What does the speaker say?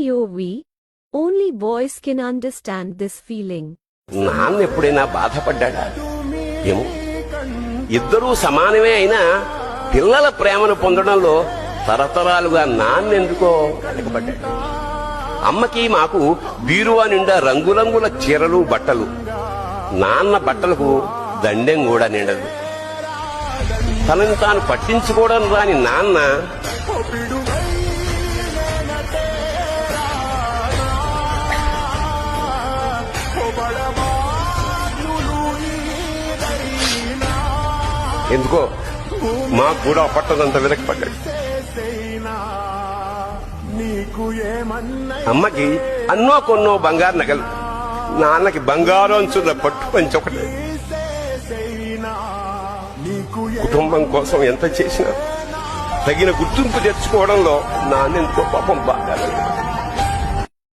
POV. Only boys can understand this feeling. నాన్న ఎప్పుడైనా బాధపడ్డా? ఏమో, ఇద్దరూ సమానమే అయినా పిల్లల ప్రేమను పొందడంలో తరతరాలుగా నాన్నెందుకో వెనకబడ్డాడు. అమ్మకి మాకు బీరువా నిండా రంగురంగుల చీరలు బట్టలు, నాన్న బట్టలకు దండెం కూడా నిండదు. తనని తాను పట్టించుకోవడం రాని నాన్న ఎందుకో మాకు కూడా పట్టదంత వెనకపడ్డాడు. అమ్మకి అన్నో కొన్నో బంగారు నగలు, నాన్నకి బంగారు అంచున్న పట్టు పంచి ఒకటే. కుటుంబం కోసం ఎంత చేసినా తగిన గుర్తింపు తెచ్చుకోవడంలో నాన్నెంతో పాపం